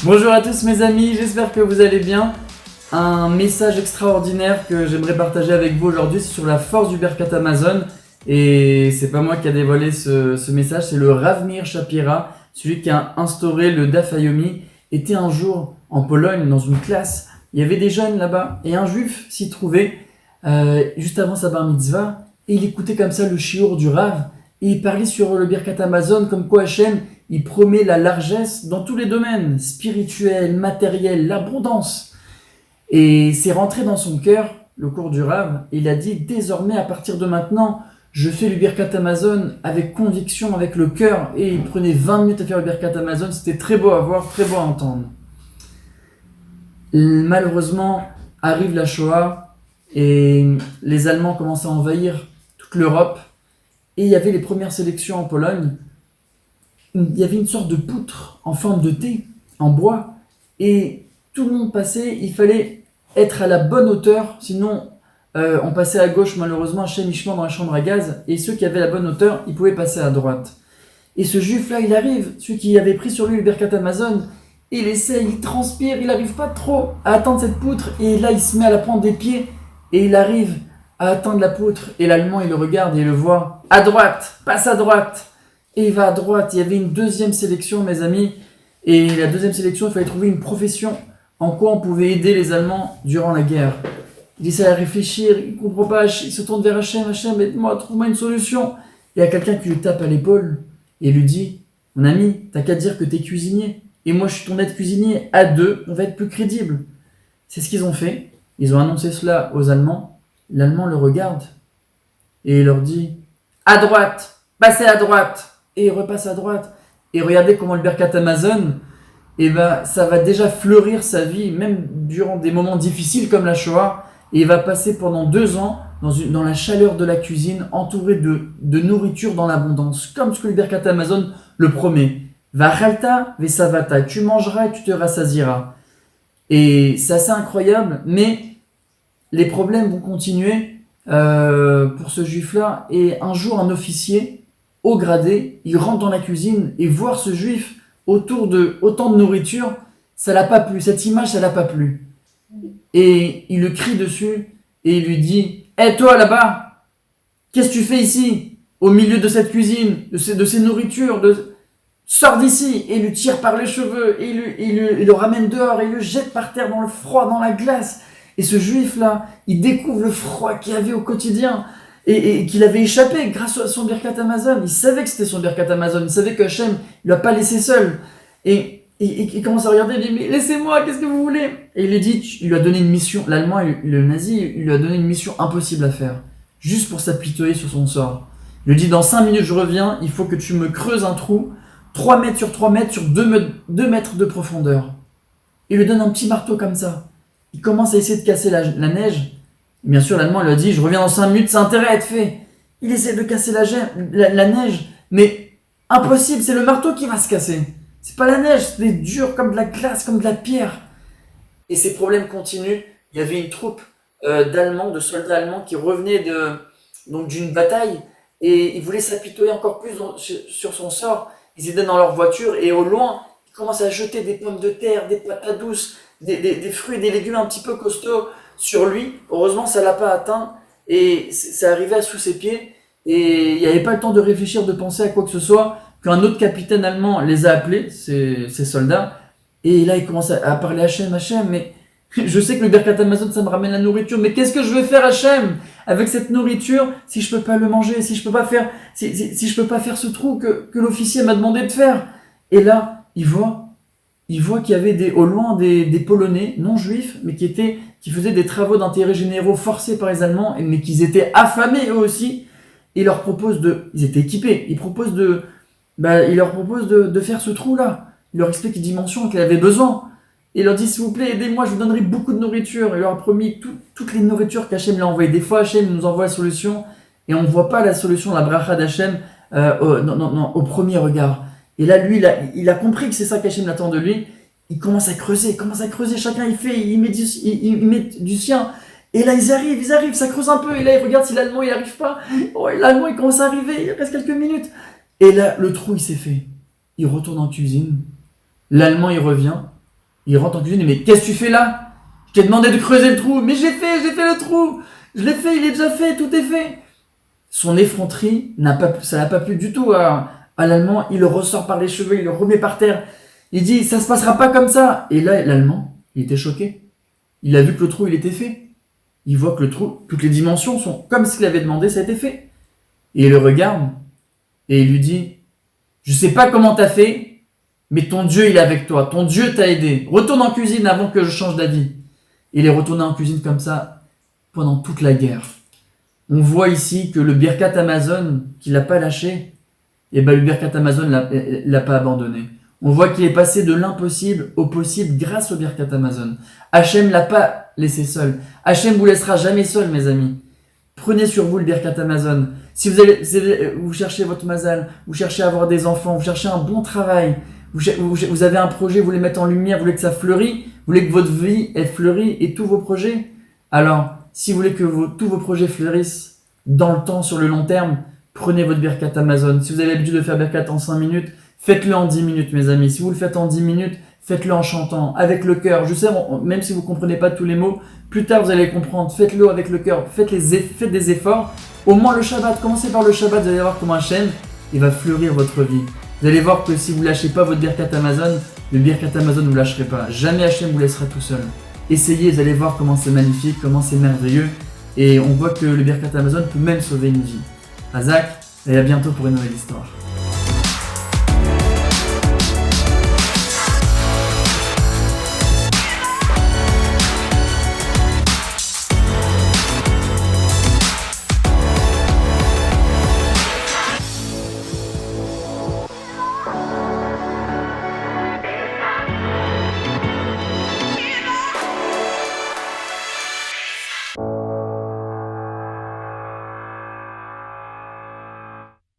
Bonjour à tous mes amis, j'espère que vous allez bien. Un message extraordinaire que j'aimerais partager avec vous aujourd'hui, c'est sur la force du Birkat Hamazon. Et c'est pas moi qui a dévoilé ce message, c'est le Rav Meir Shapira, celui qui a instauré le Daf Yomi. Était un jour en Pologne, dans une classe, il y avait des jeunes là-bas, et un juif s'y trouvait juste avant sa bar mitzvah, et il écoutait comme ça le shiur du Rav, et il parlait sur le Birkat Hamazon, comme quoi Hachem, il promet la largesse dans tous les domaines, spirituel, matériel, l'abondance. Et c'est rentré dans son cœur, le cours du Rav, et il a dit, désormais, à partir de maintenant, je fais le Birkat Hamazon avec conviction, avec le cœur, et il prenait 20 minutes à faire le Birkat Hamazon, c'était très beau à voir, très beau à entendre. Malheureusement, arrive la Shoah, et les Allemands commencent à envahir toute l'Europe, et il y avait les premières sélections en Pologne. Il y avait une sorte de poutre en forme de T, en bois, et tout le monde passait, il fallait être à la bonne hauteur, sinon on passait à gauche malheureusement chez Michelin dans la chambre à gaz, et ceux qui avaient la bonne hauteur, ils pouvaient passer à droite. Et ce juif-là, il arrive, celui qui avait pris sur lui le Birkat Hamazon, il essaie, il transpire, il n'arrive pas trop à atteindre cette poutre, et là il se met à la prendre des pieds, et il arrive à atteindre la poutre, et l'Allemand il le regarde et il le voit, à droite, passe à droite. Et il va à droite, il y avait une deuxième sélection, mes amis, et la deuxième sélection, il fallait trouver une profession en quoi on pouvait aider les Allemands durant la guerre. Il essaie à réfléchir, il ne comprend pas, il se tourne vers Hachem, Hachem, aide-moi, trouve-moi une solution. Il y a quelqu'un qui lui tape à l'épaule et lui dit, mon ami, t'as qu'à dire que t'es cuisinier, et moi je suis ton aide cuisinier, à deux, on va être plus crédible. C'est ce qu'ils ont fait, ils ont annoncé cela aux Allemands, l'Allemand le regarde, et il leur dit, à droite, passez à droite. Et il repasse à droite. Et regardez comment le Birkat Hamazon, ça va déjà fleurir sa vie, même durant des moments difficiles comme la Shoah. Et il va passer pendant 2 ans dans la chaleur de la cuisine, entouré de nourriture dans l'abondance, comme ce que le Birkat Hamazon le promet. Vachalta vesavata, tu mangeras et tu te rassasieras. Et c'est assez incroyable, mais les problèmes vont continuer pour ce juif-là. Et un jour, un officier haut gradé, il rentre dans la cuisine et voir ce juif autour de autant de nourriture, ça l'a pas plu, cette image ça l'a pas plu. Et il le crie dessus et il lui dit, hé toi là-bas, qu'est-ce que tu fais ici, au milieu de cette cuisine, de ces nourritures, sors d'ici. Et il lui tire par les cheveux, et il le ramène dehors, et il le jette par terre dans le froid, dans la glace. Et ce juif là, il découvre le froid qu'il y avait au quotidien, et qu'il avait échappé grâce à son Birkat Hamazon. Il savait que c'était son Birkat Hamazon, il savait que Hachem ne l'a pas laissé seul. Et il commence à regarder, il dit, mais laissez-moi, qu'est-ce que vous voulez? Et il lui dit, il lui a donné une mission, l'Allemand, le nazi, il lui a donné une mission impossible à faire, juste pour s'apitoyer sur son sort. Il lui dit, dans 5 minutes je reviens, il faut que tu me creuses un trou, 3 mètres sur 3 mètres, sur 2 mètres de profondeur. Il lui donne un petit marteau comme ça. Il commence à essayer de casser la neige. Bien sûr, l'Allemand lui a dit, je reviens dans 5 minutes, ça a intérêt à être fait. Il essaie de casser la neige, mais impossible, c'est le marteau qui va se casser. C'est pas la neige, c'est dur comme de la glace, comme de la pierre. Et ces problèmes continuent. Il y avait une troupe d'Allemands, de soldats allemands qui revenaient d'une bataille, et ils voulaient s'apitoyer encore plus sur son sort. Ils étaient dans leur voiture, et au loin, ils commencent à jeter des pommes de terre, des patates douces, des fruits, des légumes un petit peu costauds sur lui. Heureusement, ça l'a pas atteint, et ça arrivait sous ses pieds, et il n'y avait pas le temps de réfléchir, de penser à quoi que ce soit, qu'un autre capitaine allemand les a appelés, ces soldats, et là il commence à parler à Hachem, mais je sais que le Birkat Hamazon ça me ramène la nourriture, mais qu'est-ce que je vais faire Hachem avec cette nourriture si je peux pas le manger, si je peux pas faire ce trou que l'officier m'a demandé de faire. Et là il voit qu'il y avait au loin des Polonais non juifs, mais qui faisaient des travaux d'intérêt généraux forcés par les Allemands, mais qu'ils étaient affamés eux aussi. Et il leur propose ils étaient équipés, il leur propose de faire ce trou-là. Il leur explique les dimensions qu'il avait besoin. Et il leur dit, s'il vous plaît, aidez-moi, je vous donnerai beaucoup de nourriture. Il leur a promis toutes les nourritures qu'Hachem l'a envoyées. Des fois, Hachem nous envoie la solution, et on ne voit pas la solution, la bracha d'Hachem, au premier regard. Et là, lui, il a compris que c'est ça qu'Hachem attend de lui. Il commence à creuser, chacun il met du sien. Et là, ils arrivent, ça creuse un peu. Et là, ils regardent si l'Allemand, il n'arrive pas. Oh, et l'Allemand, il commence à arriver, il reste quelques minutes. Et là, le trou, il s'est fait. Il retourne en cuisine. L'Allemand, il revient. Il rentre en cuisine, mais qu'est-ce que tu fais là? Je t'ai demandé de creuser le trou. Mais j'ai fait le trou. Je l'ai fait, il est déjà fait, tout est fait. Son effronterie, ça n'a pas plu du tout à l'Allemand. Il le ressort par les cheveux, il le remet par terre. Il dit, ça se passera pas comme ça. Et là, l'Allemand, il était choqué. Il a vu que le trou, il était fait. Il voit que le trou, toutes les dimensions sont comme ce qu'il avait demandé, ça a été fait. Et il le regarde et il lui dit, je sais pas comment t'as fait, mais ton Dieu, il est avec toi. Ton Dieu t'a aidé. Retourne en cuisine avant que je change d'avis. Il est retourné en cuisine comme ça pendant toute la guerre. On voit ici que le Birkat Amazon, qu'il n'a pas lâché, et ben le Birkat Amazon l'a pas abandonné. On voit qu'il est passé de l'impossible au possible grâce au Birkat Amazon. Hachem l'a pas laissé seul. Hachem vous laissera jamais seul, mes amis. Prenez sur vous le Birkat Amazon. Si vous cherchez votre mazal, vous cherchez à avoir des enfants, vous cherchez un bon travail, vous avez un projet, vous voulez mettre en lumière, vous voulez que ça fleurisse, vous voulez que votre vie elle fleurit et tous vos projets. Alors, si vous voulez que tous vos projets fleurissent dans le temps, sur le long terme, prenez votre Birkat Amazon. Si vous avez l'habitude de faire Birkat en 5 minutes, faites-le en 10 minutes, mes amis. Si vous le faites en 10 minutes, faites-le en chantant, avec le cœur. Je sais, même si vous ne comprenez pas tous les mots, plus tard vous allez comprendre. Faites-le avec le cœur, faites des efforts. Au moins le Shabbat, commencez par le Shabbat, vous allez voir comment Hachem, il va fleurir votre vie. Vous allez voir que si vous ne lâchez pas votre Birkat Amazon, le Birkat Amazon ne vous lâcherez pas. Jamais Hachem vous laissera tout seul. Essayez, vous allez voir comment c'est magnifique, comment c'est merveilleux. Et on voit que le Birkat Amazon peut même sauver une vie. Hazak, et à bientôt pour une nouvelle histoire.